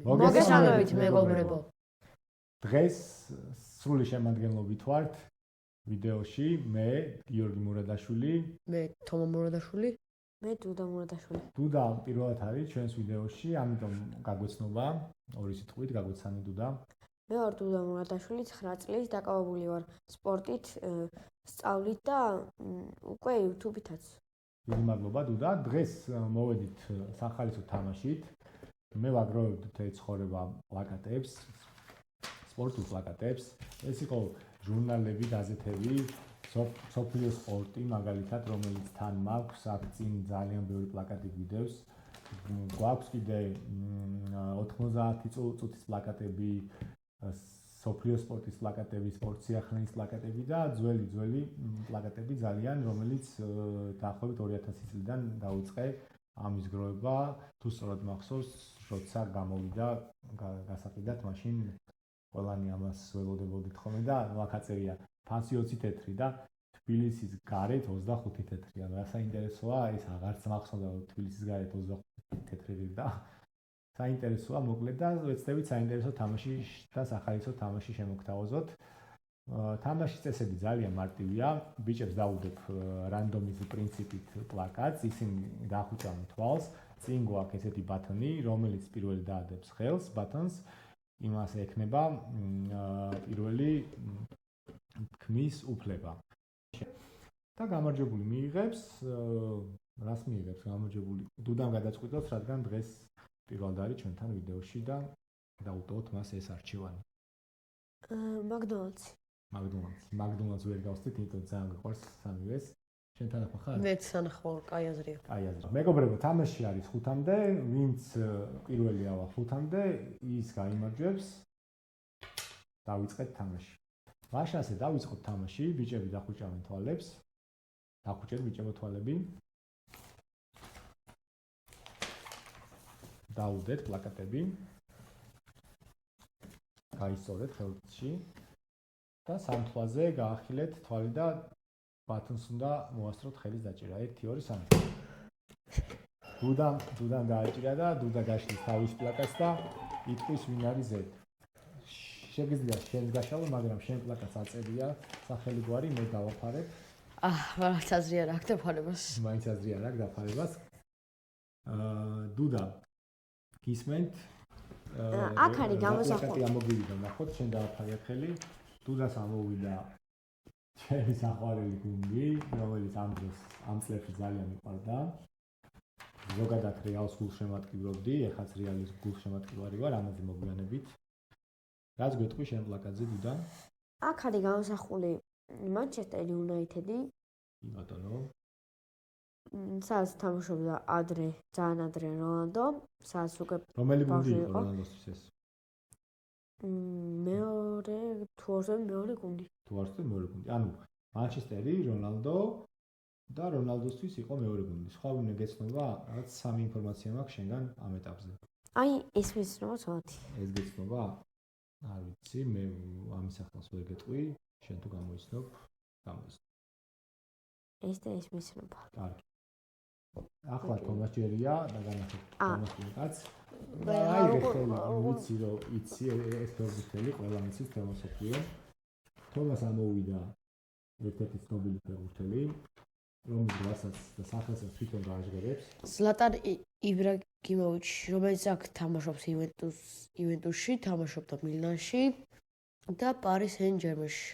მოგესალმებით მეგობრებო. დღეს სრული შემადგენლობით ვართ ვიდეოში მე გიორგი მურადაშვილი, მე თომა მურადაშვილი, მე დუდა მურადაშვილი. დუდა პირველად არის ჩვენს ვიდეოში, ამიტომ გაგვეცნობა ორი სიტყვით გაგვეცანი დუდა. მე ვარ დუდა მურადაშვილი, 9 წლის დაკავებული ვარ სპორტით, სწავლით და უკვე YouTube-ითაც. დიდი მადლობა დუდა. დღეს მოვედით სახალისო თამაშით. მე ვაგროვებთ ეცხოვრება პლაკატებს, სპორტულ პლაკატებს. ეს იყო ჟურნალები, გაზეთები, სოფლიო სპორტი, მაგალითად, რომელიც თან მაქვს, აქ წინ ძალიან ბევრი პლაკატი გვიდევს. გვაქვს კიდე 90 წუთის პლაკატები, სოფლიო სპორტის პლაკატები, სპორტ სიახლეების პლაკატები და ძველი პლაკატები ძალიან, რომელიც დაახლოებით 2000 წლიდან დაუწყე ამის გროვება. თუ სწორად მახსოვს, როცა გამოვიდა გასაყიდად, მაშინ ყველანი ამას ველოდებოდით ხოლმე და აქ აწერია ფასი 20 თეთრი და თბილისის გარეთ 25 თეთრი. ანუ რა საინტერესოა, ეს აღარც მახსოვდა თბილისის გარეთ 25 თეთრი და საინტერესოა მოკლედ და ვეცდებით საინტერესო თამაში და სახალისო თამაში შემოგთავაზოთ. თამაშის წესები ძალიან მარტივია. ბიჭებს დავუდებ რანდომის პრინციპით პლაკატს, ისინი დახვიჭავენ თვალს, წინ გვაქვს ესეთი ბატონი, რომელიც პირველი დაადებს ხელს ბატონს, იმას ექნება პირველი ქმის უფლება. და გამარჯვებული მიიღებს, რას მიიღებს გამარჯვებული? დუდამ გადაწყვიტოს, რადგან დღეს პირველად არის ჩვენთან ვიდეოში და დაუტოვოთ მას ეს არჩევანი. მაგდონალდს ვერ გავხსნით, იმიტომ ძალიან გიყვარს სამივეს. შენთან ახლა ხარ? მეც სანახავ, კაი აზრია. კაი აზრია. მეგობრებო, თამაში არის 5-მდე, ვინც პირველი ავა 5-მდე, ის გაიმარჯვებს. დავიწყეთ თამაში. მაშინ ასე დავიწყოთ თამაში, ბიჭები დახვიჭავენ თვალებს. დახვიჭეთ ბიჭებო თვალები. დაუდეთ პლაკატები. გაისწორეთ ხელში და სამ თვალზე გაახილეთ თვალი და ბატონს უნდა მოასწროთ ხელის დაჭერა. 1 2 3. დუდამ დააჭირა და დუდა გაშლის თავის პლაკატს და იტყვის ვინ არის Z. შეგიძლია შენ გაშალო, მაგრამ შენ პლაკატს აწერია სახელი გვარი, მე დავაფარებ. მაინც აზრია რა აქვს დაფარებას. მაინც აზრია რა აქვს დაფარებას. დუდა გისმენთ? აქ არის გამოსახული. პლაკატი ამოგვივიდა, ნახოთ, შენ დავაფარე ხელი. დუდას ამოვიდა ჩემი საყვარელი გუნდი, რომელიც ამ დროს ამ წლებში ძალიან მიყვარდა. ზოგადად რეალს გულშემატკივრობდი, ეხაც რეალის გულშემატკივარი ვარ, ამაზე მოგვიანებით. რაც გვეტყვი შენ პლაკატზე დუდა? აქ არის გამოსახული Manchester United-ი. ბატონო. სადაც თამაშობდა ძალიან ადრე რონალდო, სადაც უკვე რომელი გუნდი იყო რონალდოსთვის ეს? მეორე გუნდი. თუ არ ვთქვი მეორე გუნდი. ანუ Manchester-ი, რონალდო და რონალდოსთვის იყო მეორე გუნდი. სხვა ვინმე გეცნობა? რაღაც სამი ინფორმაცია მაქვს შენგან ამ ეტაპზე. აი, ეს მეცნობა ცოტათი. ეს გეცნობა? არ ვიცი, მე ამის ახლოს ვერ გეტყვი, შენ თუ გამოიცნობ, გამოიცნობ. ეს და ეს მეცნობა. კარგი. ახლა თომას ჯერია და განახილეთ თომას პლაკატს. აი, ვიცი რომ იცი ეს ფეხბურთელი, ყველა მიცის თემოსოფიო. თომას ამოვიდა ერთ-ერთი ცნობილი ფეხბურთელი, რომელიც რასაც და სახელსაც თვითონ გააჟღერებს. ზლატან იბრაგიმოვიჩი, რომელიც აქ თამაშობს იუვენტუსში, თამაშობდა მილანში და პარის სენ-ჟერმენში.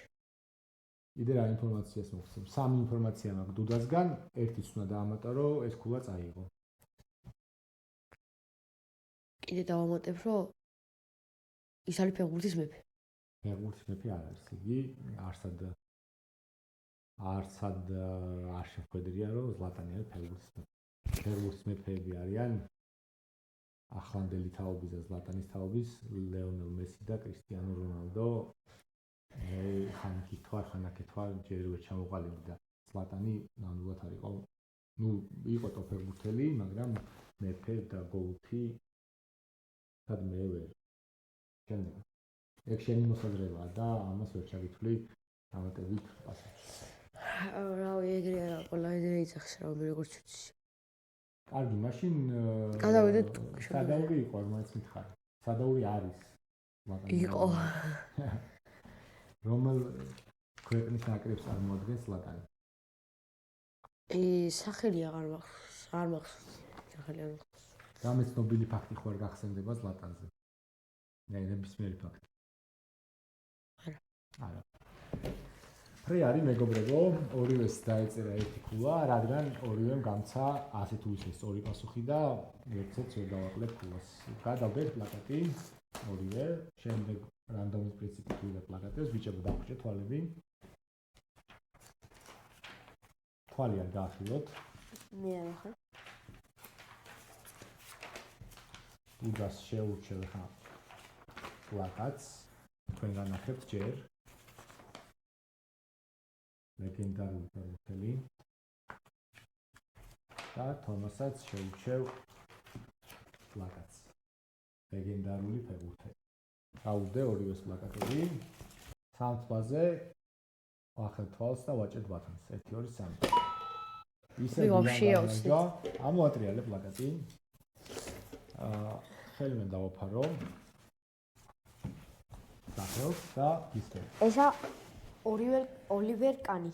კიდე რა ინფორმაციას მოგცემ? სამი ინფორმაცია მაქვს დუდასგან, ერთიც უნდა დაამატარო, ეს ქულა წაიღო. კიდე დავამატებ, რომ ის არის ფეხბურთის მეფე. ფეხბურთის მეფე არ არის, იგი არცად არ შეხვედრია, რომ ზლატანი არის ფეხბურთის მეფე. ფეხბურთის მეფეები არიან ახლანდელი თაობის და ზლატანის თაობის ლეონელ მესი და კრისტიანო რონალდო. ხან კითხვა, ხან აკითხვა, ჯერ ვერ ჩამოყალიბდა და ზლატანი ნამდვილად არ იყო. იყო ტოპ ფეხბურთელი, მაგრამ მეფე და გოლფი სადმე ვერ. შემდეგ. ეგ შენი მოსაზრებაა და ამას ვერ ჩაგითვლი დამატებით პასუხს. რავი, ეგრე არა, ყველა ეგრე იძახს, რავი, როგორც ვიცი. კარგი, მაშინ გადავიდეთ. გადავიდე იყო, მაინც მითხარი. სადაური არის. იყო. რომელ ქვეყნის ნაკრებს წარმოადგენს ლატანი? სახელი აღარ მახსოვს. არ მახსოვს. სახელი არ მახსოვს. რამე ცნობილი ფაქტი ხო არ გახსენდება ლატანზე? ნებისმიერი ფაქტი. არა. ფრეარი მეგობრებო, ორივეს დაეწერა ერთი ქულა, რადგან ორივემ გამცა ასე თუ ისე სწორი პასუხი და ერთზეც ვერ დავაკლებთ ქულას. გადავდეთ პლაკატი, ორივე, შემდეგ რანდომის პრინციპით ვიღებ პლაკატებს, ბიჭებო დახვიჭეთ თვალები. თვალი არ გაახილოთ. მე არ ახლა. უდას შეურჩევ ხა პლაკატს, თქვენ განახებთ ჯერ. ლეგენდარული ფეხბურთელი და თომასაც შეურჩევ პლაკატს. ლეგენდარული ფეხბურთელი. გავუდე ორივეს პლაკატები. სამწვაზე ვახელთ თვალს და ვაჭერთ ბატონს. 1 2 3. ისე ვიავსე. ამოატრიალე პლაკატი. ხელი მე დავაფარო. დახევ და ისე. ესა ოლივერ კანი.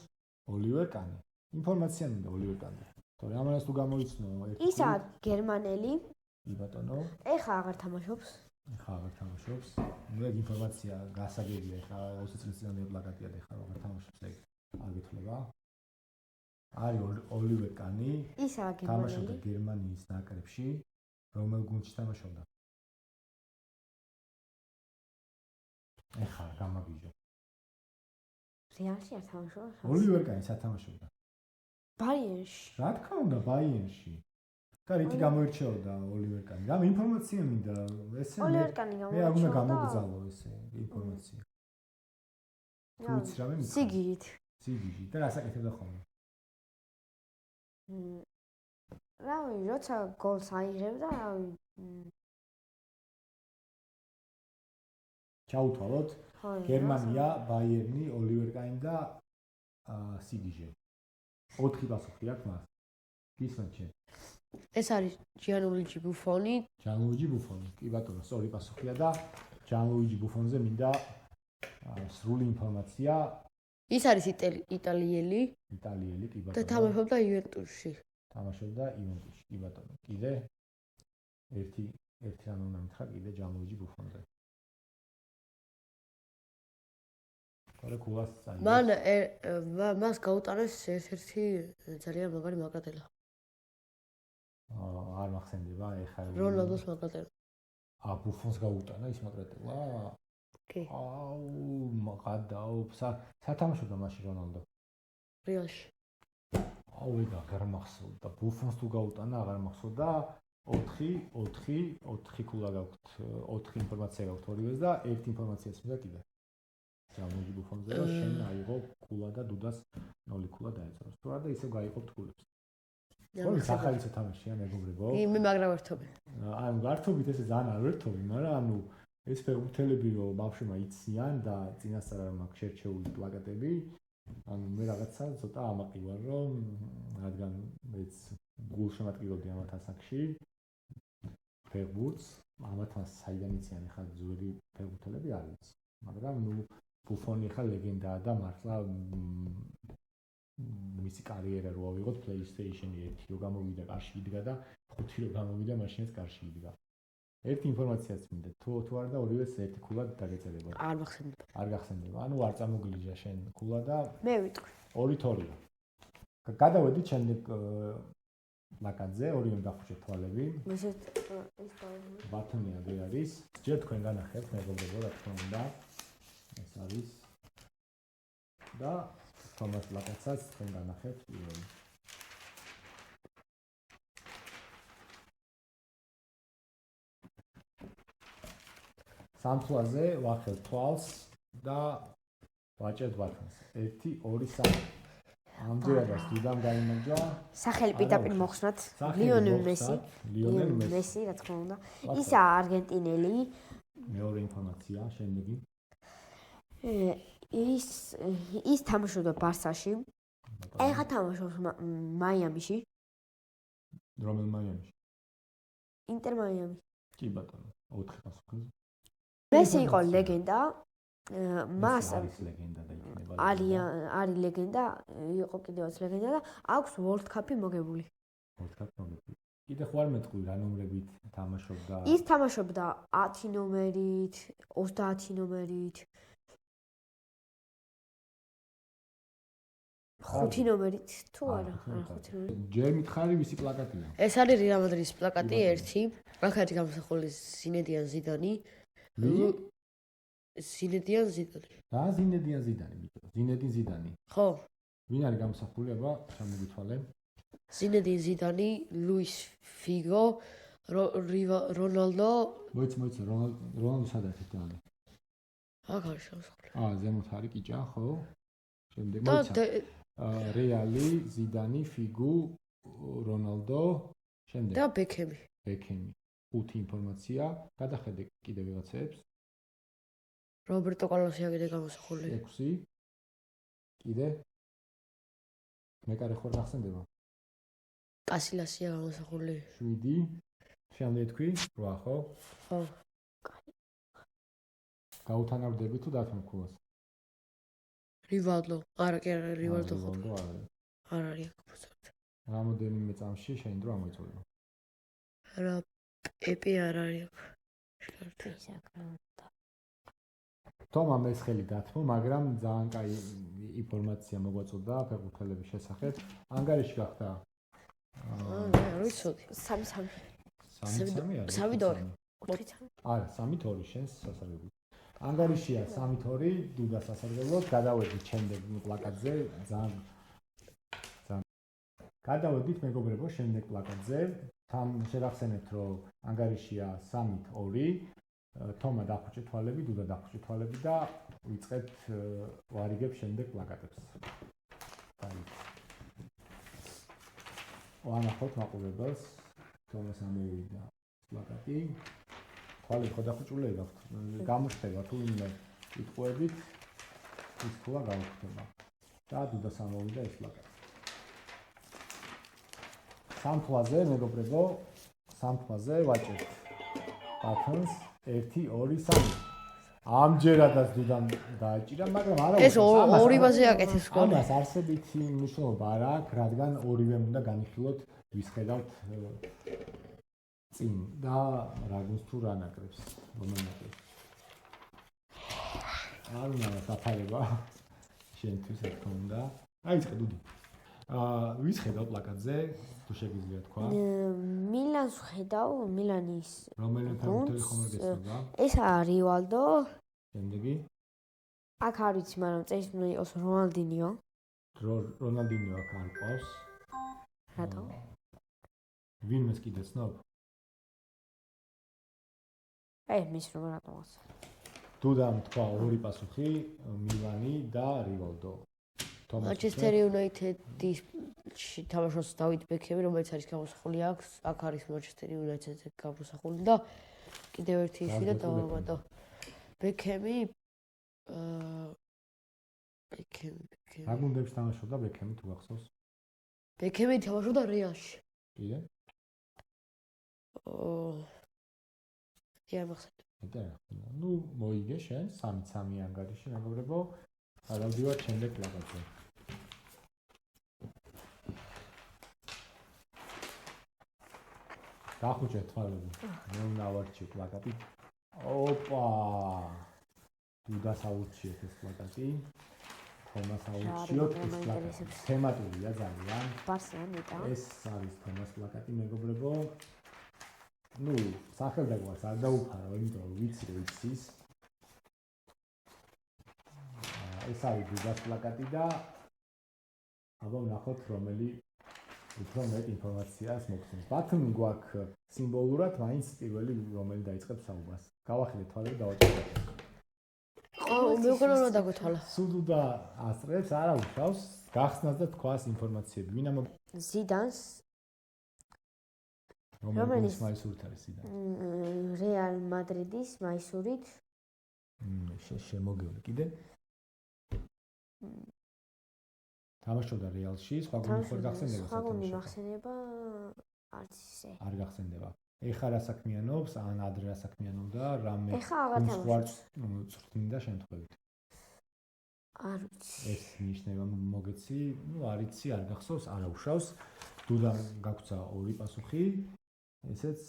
ოლივერ კანი. ინფორმაცია მინდა ოლივერ კანი. თორე ამას თუ გამოიცნო ერთი. ისა გერმანელი. კი ბატონო. ეხა აღარ თამაშობს. ეხა აღარ თამაშობს. მე ინფორმაცია გასაგებია ეხა 20 წლის წინამდე პლაკატია და ეხა აღარ თამაშობს ეგ. არ გითხრება. არის ოლივერ კანი. ისა გერმანელი. თამაშობდა გერმანიის ნაკრებში. რომელ გუნდში თამაშობდა? ეხა გამაგიჟო. რეალში არ თამაშობს? ოლივერ კანი სათამაშობდა? ბაიერში. რა თქმა უნდა, ბაიერში. და რითი გამოირჩეოდა ოლივერ კანი? რამე ინფორმაცია მინდა, ესე ოლივერ კანი მე არ უნდა გამოგზავნო ესე ინფორმაცია. თუ იცი რამე მინდა? სიგიჟით. სიგიჟით და რას აკეთებდა ხოლმე? რავი, როცა გოლს აიღებდა, რავი. ჩაუთვალოთ. გერმანია, ბაიერნი, ოლივერ კანი და სიგიჟე. 4 პასუხი აქვს მას. გისმენთ შენ? ეს არის ჯიანლუიჯი ბუფონი. ჯიანლუიჯი ბუფონი. კი ბატონო, სწორი პასუხია და ჯიანლუიჯი ბუფონზე მინდა სრული ინფორმაცია. ის არის იტალიელი. იტალიელი, კი ბატონო. და თამაშობდა იუვენტუსში. თამაშობდა იუვენტუსში, კი ბატონო. კიდე ერთი რამე უნდა მითხრა კიდე ჯიანლუიჯი ბუფონზე. თორე ქულას წაიღო. მას გაუტანეს ერთ-ერთი ძალიან მაგარი მაკრატელა. არ მახსენდება ეხლა. რონალდოს მაკრატელა. ბუფონს გაუტანა ის მაკრატელა? კი. მაღადაო, სათამაშობდა მაშინ რონალდო? რეალში. ეგ აღარ მახსოვდა. ბუფონს თუ გაუტანა, აღარ მახსოვდა. 4 ქულა გაქვთ, 4 ინფორმაცია გაქვთ ორივეს და ერთი ინფორმაციაც მინდა კიდე. ჯიანლუიჯი ბუფონზე და შენ აიღო ქულა და დუდას 0 ქულა დაეწეროს. თუ არა და ისევ გაიღობთ ქულებს. ორი სახალისო თამაშია მეგობრებო. კი, მე მაგრა ვერთობი. ანუ გართობით ესე ძალიან არ ვერთობი, მაგრამ ანუ ეს ფეხბურთელები რომ ბავშვებმა იციან და წინასწარ არ მაქვს შერჩეული პლაკატები, ანუ მე რაღაცა ცოტა ამაყივარ რომ რადგან მეც გულშემატკივრობდი ამათ ასაკში ფეხბურთს, ამათაც საიდან იციან ახლა ძველი ფეხბურთელები არ ვიცი, მაგრამ ნუ ბუფონი ახლა ლეგენდაა და მართლა მისი კარიერა რო ავიღოთ PlayStation 1 რო გამოვიდა კარში იდგა და 5 რო გამოვიდა მაშინაც კარში იდგა. ერთი ინფორმაციაც მინდა. თუ არა და ორივეს ერთი ქულა დაგეწერება. არ მახსენდება. არ გახსენდება. ანუ არ წამოგლიჯა შენ ქულა და მე ვიტყვი. 2-2. გადავედით შემდეგ პლაკატზე, ორივემ დახვიჭეთ თვალები. ეს ბათონი აგერ არის. ჯერ თქვენ განახებთ მეგობრებო, რა თქმა უნდა. ეს არის და თომას პლაკატსაც თქვენ განახებთ პირველი. სამთვალზე ვახელთ თვალს და ვაჭერთ ბათონს. 1 2 3. ამჯერადაც დუდამ გაიმარჯვა. სახელი პირდაპირ მოხსნათ. ლიონელ მესი, რა თქმა უნდა. ისა არგენტინელი. მეორე ინფორმაცია შემდეგი. ის თამაშობდა ბარსაში. ეხა თამაშობს მაიამიში. რომელ მაიამიში? ინტერ მაიამი. კი ბატონო. 4 პასუხი. მესი იყო ლეგენდა. მას არის ლეგენდა და იქნება. არის ლეგენდა, იყო კიდევაც ლეგენდა და აქვს World Cup-ი მოგებული. World Cup მოგებული. კიდე ხო არ მეტყვი რა ნომრებით თამაშობდა? ის თამაშობდა 10 ნომერით, 30 ნომერით. 5 ნომერით თუ არა, 5 ნომერით. ჯერ მითხარი ვისი პლაკატია? ეს არის Real Madrid-ის პლაკატი 1. აქ არის გამოსახული Zinedine Zidane. Zinedine Zidane. და Zinedine Zidane, ბიჭო. Zinedine Zidane. ხო? ვინ არის გამოსახული, აბა, შემოგითვალე. Zinedine Zidane, Luis Figo, Ronaldo. მოიცა, Ronaldo სადაც იქნება? აქ არის გამოსახული. ზემოთ არის კიჭა, ხო? შემდეგ მოიცა. რეალი, Zidane, Figo, Ronaldo, შემდეგ და Beckham. Beckham. 5 ინფორმაცია. გადახედე კიდე ვიღაცებს. Roberto Carlos-ია კიდე გამოსახული. 6. კიდე მეკარე ხარ გახსენდება? Casillas-ია გამოსახული. 7. შემდეგ თქვი 8, ხო? ხო. გაუთანაბრდები თუ დათმობქოს? Rivaldo. არა, კი არა, Rivaldo ხო. არ არის აქ ფოსტ. რამოდენიმე წამში შენ დრო ამოიწურება. არა, Pepe არ არის აქ. თომა მესხელი დათმო, მაგრამ ძალიან კაი ინფორმაცია მოგვაწოდა ფეხბურთელების შესახებ. ანგარიში გახდა არ ვიცოდი. 3-3. 3-3 არის? 3-2. არა, 3-2 შენს სასარგებლოდ. ანგარიშია 3-2 დუდა სასარგებლოდ. გადავედით შემდეგ პლაკატზე, ძალიან გადავედით მეგობრებო შემდეგ პლაკატზე. თან შეგახსენებთ, რომ ანგარიშია 3-2. თომა დახუჭე თვალები, დუდა დახუჭე თვალები და ვიწყებთ ვარიგებ შემდეგ პლაკატებს. ვანახოთ მაყურებელს, თომას ამოვიდა პლაკატი. თვალი ხო დახუჭულები გაქვთ? გამოხდება თუ ვინმე იტყუებით, ის ქულა გამოხდება. და დუდას ამოვიდა ეს პლაკატი. სამთვაზე მეგობრებო, სამთვაზე ვაჭერთ ბათონს 1 2 3. ამჯერადაც დუდამ დააჭირა, მაგრამ არა ეს ორი ბაზე აკეთეს გოლი. ამას არსებითი მნიშვნელობა არ აქვს, რადგან ორივემ უნდა განიხილოთ, ვისხედავთ წინ და რა გუნდს თუ რა ნაკრებს, რომელ ნაკრებს. არ უნდა საფარება შენთვის რა თქმა უნდა. აიწყე დუდი. ვისხედავ პლაკატზე, თუ შეგვიძლია თქვა. მილანს ხედავ, მილანის. რომელი ფეხბურთელი ხომ არ გეცნობა? ესაა Rivaldo. შემდეგი აქ არ ვიცი, მაგრამ წერის უნდა იყოს Ronaldinho. Ronaldinho აქ არ ყავს. რატო? ვინმეს კიდე ცნობ? მის რომ რატომაც. დუდამ თქვა ორი პასუხი, მილანი და Rivaldo. Manchester United-ში თამაშობს დავით ბექემი, რომელიც არის გამოსახული აქვს. აქ არის Manchester United-ზე გამოსახული და კიდევ ერთი ისი და დავამატო. ბექემი რა გუნდებში თამაშობდა ბექემი თუ გახსოვს? ბექემი თამაშობდა რეალში. კიდე? მახსენდება. ნუ მოიგე შენ 3-3 ანგარიში მეგობრებო. გადავდივარ შემდეგ პლაკატზე. დახუჭე თვალები. მე უნდა ავარჩიო პლაკატი. ოპა! დუდას ავურჩიეთ ეს პლაკატი. თომას ავურჩიოთ ეს პლაკატი. თემატურია ძალიან. ბარსელონეტა. ეს არის თომას პლაკატი მეგობრებო. ნუ, სახელდაგვარს არ დაუფარავ, იმიტომ რომ ვიცი რომ იცის. ეს არის დუდას პლაკატი და აბა ვნახოთ რომელი უფრო მეტ ინფორმაციას მოგცემს. ბათუმი გვაქვს სიმბოლურად, მაინც პირველი რომელი დაიწყებს საუბარს. გავახილეთ თვალები დავაჭერეთ. მეგობრებო რა დაგვეთვალა? სუდუდა ასწრებს, არა უშავს, გახსნას და თქვას ინფორმაციები. ვინ ამ ზიდანს რომელიც მაისურით არის ზიდანი? Real Madrid-ის მაისურით. შემოგევლი კიდე. თამაშობდა რეალში, სხვა გუნდი ხარ გახსენდება? სხვა გუნდი გახსენება არც ისე. არ გახსენდება. ეხა რა საქმიანობს, ან ადრე რა საქმიანობდა, რამე ეხა აღარ თამაშობს. წვრთნიდა შემთხვევით. არ ვიცი. ეს ნიშნება მოგეცი, არ იცი, არ გახსოვს, არ აუშავს. დუდამ გაგვცა ორი პასუხი, ესეც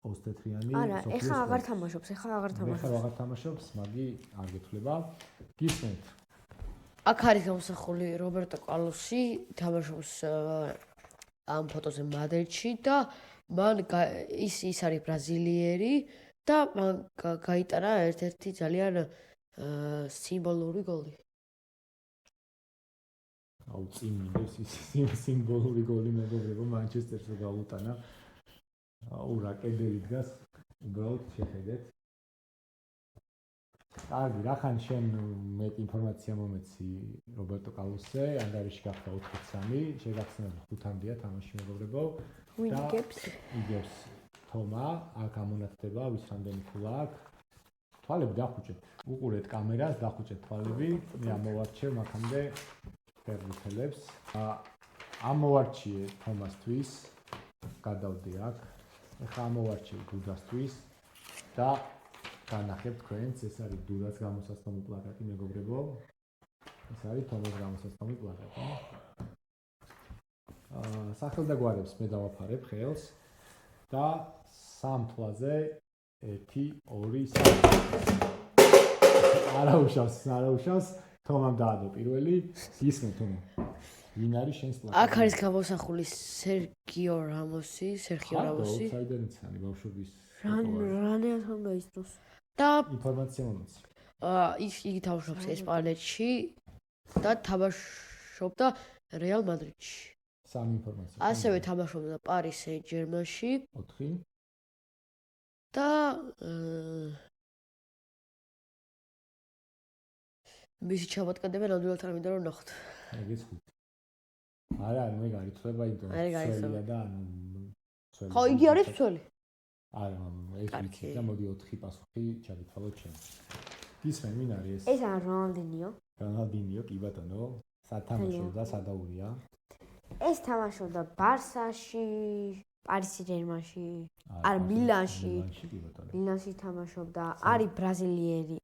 24-იანი არა, ეხა აღარ თამაშობს, ეხა აღარ თამაშობს, მაგი არ გეთვლება. გისმენთ. აქ არის გამოსახული რობერტო კარლოსი, თამაშობს ამ ფოტოზე მადრიდში და მან ის არის ბრაზილიერი და მან გაიტანა ერთ-ერთი ძალიან სიმბოლური გოლი. აუ წინ მინდებს ის სიმბოლური გოლი მეგობრებო მანჩესტერზე გაუტანა. აუ რა კედელი დგას, უბრალოდ შეხედეთ. კარგი, რახან შენ მეტი ინფორმაცია მომეცი რობერტო კარლოსზე, ანგარიში გახდა 4-3, შეგახსენებთ 5-მდეა თამაში მეგობრებო. იგებს თომა, აქ ამონათდება ვის რამდენი ფულა აქვს. თვალები დახუჭეთ. უყურეთ კამერას, დახუჭეთ თვალები. მე ამოვარჩევ მაქამდე ფერმითელებს. ამოვარჩიე თომასთვის. გადავდი აქ. ეხლა ამოვარჩიე დუდასთვის და განახებთ თქვენც, ეს არის დუდას გამოსასწრომი პლაკატი მეგობრებო. ეს არის თომას გამოსასწრომი პლაკატი. სახელდაგვარებს მე დავაფარებ ხელს და სამ თვალზე 1 2 3 არაუშავს თომამ დაადო პირველი ისმენ თომა ვინ არის შენს პლაკატი აქ არის გამოსახული სერგიო რამოსი საიდან იცანი ბავშვობის რანეას უნდა ის დროს და ინფორმაცია მომეცი იგი თამაშობს ესპანეთში და თამაშობდა რეალ მადრიდში სამი ინფორმაცია. ასევე თამაშობდა პარის სენ-ჟერმენში 4 და მისი ჩამოწყდება ნამდვილად არ მინდა რომ ნახოთ. ეგეც ხუთი. არა, მე გარიცხება იმიტომ. ცველია და ანუ ცველი. ხო, იგი არის ცველი. არა, ეს ვიცი და მოდი 4 პასუხი ჩაგითვალოთ ჩვენ. გისმენ ვინ არის ეს? ეს არის რონალდინიო. რონალდინიო, კი ბატონო. სათამაშოდა, სადაურია. ეს თამაშობდა ბარსაში, პარის სენ-ჟერმენში, არ მილანში. მილანში თამაშობდა, არის ბრაზილიერი,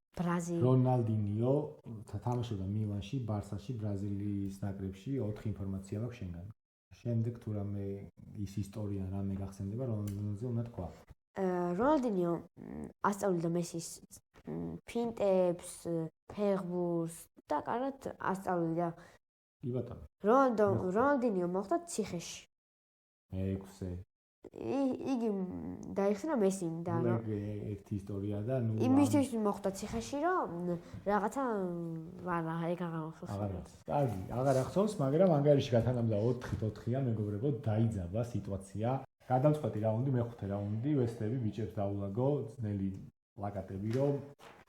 რონალდინიო თამაშობდა მილანში, ბარსაში, ბრაზილიის ნაკრებში, 4 ინფორმაცია მაქვს შენგან. შემდეგ თუ რამე ის ისტორია რამე გახსენდება, რონალდინიოზე უნდა თქვა. რონალდინიო ასწავლიდა მესის ფინტებს, ფეხბურთს და კარგად ასწავლიდა. კი ბატონო. რონალდინიო მოხდა ციხეში. მე-6. იგი დაიხსნა მესიმ და ერთი ისტორია და ნუ იმისთვის მოხდა ციხეში რომ რაღაცა ვანა ეგ აღარ ახსოვს. კარგი, აღარ ახსოვს, მაგრამ ანგარიში გათანამდა 4-4-ია მეგობრებო, დაიძაბა სიტუაცია. გადამწყვეტი რაუნდი, მეხუთე რაუნდი, ვესტები ბიჭებს დაულაგო, ძნელი პლაკატები რომ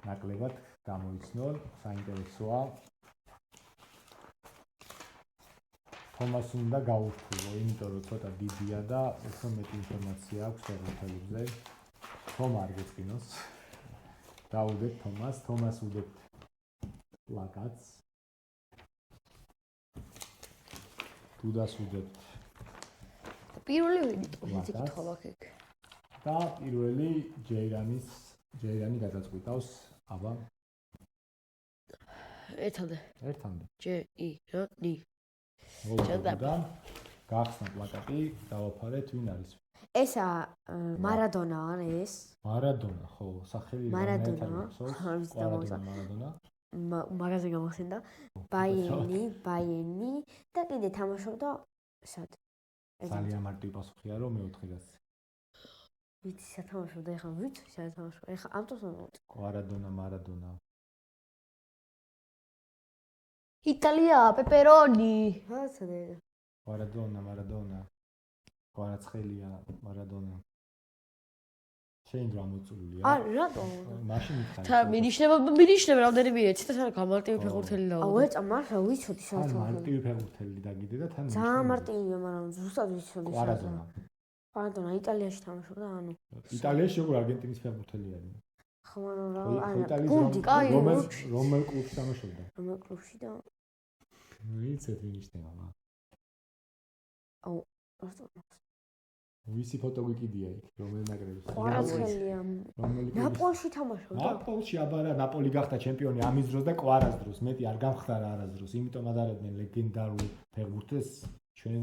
ნაკლებად გამოიცნონ, საინტერესოა. თომას უნდა გაურთულო, იმიტომ რომ ცოტა დიდია და უფრო მეტი ინფორმაცია აქვს ფერმითელებზე. თომა არ გეწყინოს. დაუდეთ თომას უდეთ პლაკატს. დუდას უდეთ. პირველი ვინ იტყვის კითხვა აქ. და პირველი ჯეირანი გადაწყვიტავს, აბა. ერთამდე. ჯეირანი. მოგდან გახსნა პლაკატი, დავაფარეთ ვინ არის? ესა მარადონა არის ეს? მარადონა, ხო, სახელი მარადონა. მაგაზე გამახსენდა. ბაიენი და კიდე თამაშობდა სად? ძალიან მარტივი პასუხია რომ მე-4 გასცე. ვიცი სათამაშობდა, ეხლა ვიცი სათამაშობდა. ეხლა ამ დროს მომწ. მარადონა. იტალია, პეპერონი. ხაცდე. მარადონა. ყარაცხელია, მარადონა. შენ გამოწულია. რატომ? მაშინ მითხარი. თა მინიშნება რამდენიმე ეცი და თან გამარტივი ფეხბურთელი დაუდა. აუ ეწა მართლა ვიცოდი საერთოდ. მარტივი ფეხბურთელი დაგიდე და თან ძალიან მარტივია, მაგრამ ზუსტად ვიცოდი. მარადონა იტალიაში თამაშობდა, ანუ. იტალიაში როგორ არგენტინის ფეხბურთელი არის? ხო, მაგრამ რომელ კლუბში თამაშობდა? რომელ კლუბში და ვიცით მინიშნება. აუ ვისი ფოტო გიკიდია იქ, რომელი ნაკრების? ყვარაცხელია. ნაპოლში თამაშობდა. ნაპოლში აბარა, ნაპოლი გახდა ჩემპიონი ამის დროს და კვარას დროს, მეტი არ გამხდარა არასდროს, იმიტომ ადარებდნენ ლეგენდარულ ფეხბურთელს, ჩვენ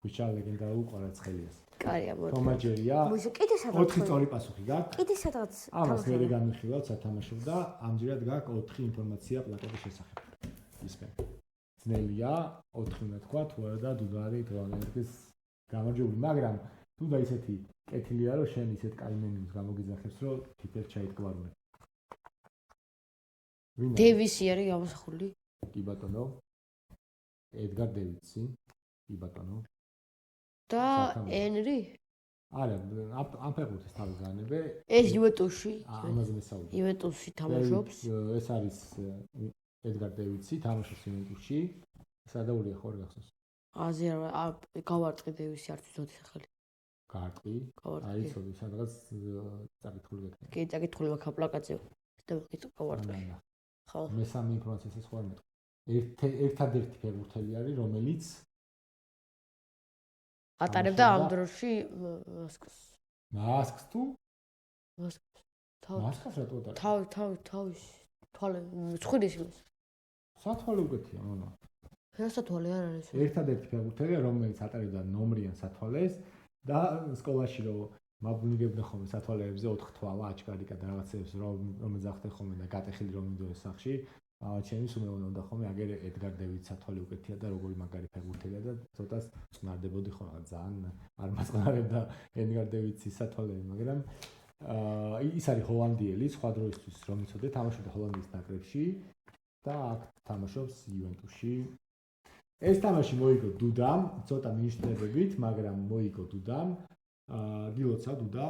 გვიჩა ლეგენდარულ ყვარაცხელიას. კაი, ამოდი. თომაჯერია. მოიცა კიდე სადაც 4 სწორი პასუხი გაქვს. კიდე სადაც ამას მერე განვიხილავთ სათამაშო და ამჯერად გაქვს 4 ინფორმაცია პლაკეტის შესახებ. ისმენ. ძნელია 4 უნდა თქვა, თუ არა და დუდარი დღევანდელს გამარჯვებული, მაგრამ თუნდა ისეთი კეთილია, რომ შენ ისეთ კაიმენებს გამოგიძახებს, რომ თითქოს ჩაიტკვარულე. დევისი არის გამოსახული? კი ბატონო. ედგარ დევიცი. კი ბატონო. და ენრი? არა, ამ ფეხბურთის თავის განებე. ეს იუვენტუსში? ამაზე მესაუბრე. იუვენტუსში თამაშობს? ეს არის ედგარ დევიცი, თამაშობს იუვენტუსში. სადაურია ხო არ გახსოვს? აზი არ გავარტყი დევისი არ ვიცოდი სახელი. გაარტყი? აი ცოდი, სადღაც წაკითხული გეთქე. კი, წაკითხული მაქვს პლაკატზე. და გავარტყი. ხო. მესამე ინფორმაციას ეს ხო არ მეტყვი. ერთადერთი ფეხბურთელი არის, რომელიც ატარებდა ამ დროში მასკს. მასკს თუ? მასკს. მასკს რატო ატარებს? თავის თვალე ცხვირის იმას. სათვალე უკეთია, მამა. რა სათვალე არ არის? ერთადერთი ფეხბურთელია, რომელიც ატარებდა ნომრიან სათვალეს და სკოლაში რომ მაბუნებდნენ ხოლმე სათვალეებზე 4 თვალა აჩკარიკა და რაღაცებს რომ ეძახდნენ ხოლმე და გატეხილი რომ მიდოდეს სახში. ჩემი სუმეონა უნდა ხოლმე აგერ ედგარ დევიცის სათვალე უკეთია და როგორი მაგარი ფეხბურთელია და ცოტას წნარდებოდი ხო რა ძალიან არ მაწყნარებდა ედგარ დევიცის სათვალე, მაგრამ ის არის ჰოლანდიელი, სხვა დროისთვის რომ იცოდე, თამაშობდა ჰოლანდიის ნაკრებში და აქ თამაშობს იუვენტუსში. ეს თამაში მოიგო დუდამ, ცოტა მინიშნებებით, მაგრამ მოიგო დუდამ. გილოცა დუდა.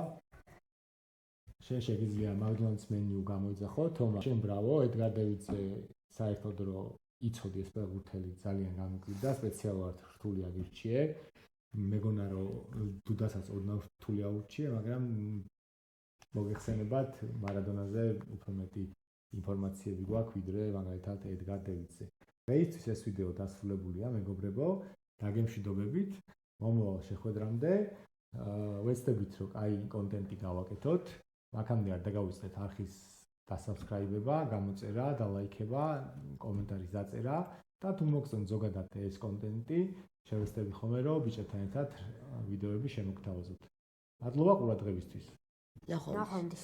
შენ შეგიძლია მაგდონალდს მენიუ გამოიძახო, თომა. შენ ბრავო, ედგარ დევიცე საერთოდ რომ იცოდი ეს ფეხბურთელი ძალიან გამოკლიდა, სპეციალურად რთული აგირჩიე. მეგონა რომ დუდასაც ოდნავ რთული აურჩიე, მაგრამ მოგეხსენებათ მარადონაზე უფრო მეტი ინფორმაციები გვაქვს ვიდრე მაგალითად ედგარ დევიცზე. დღეისთვის ეს ვიდეო დასრულებულია, მეგობრებო, დაგემშვიდობებით. მომავალ შეხვედრამდე ვეცდებით რომ კაი კონტენტი გავაკეთოთ. აქამდე არ დაგავიწყეთ არხის დასაბსკრაიბება, გამოწერა და ლაიქება, კომენტარის დაწერა და თუ მოგწონთ ზოგადად ეს კონტენტი, შევეცდები ხოლმე რომ ბიჭებთან ერთად ვიდეოები შემოგთავაზოთ. მადლობა ყურადღებისთვის. ნახვამდის.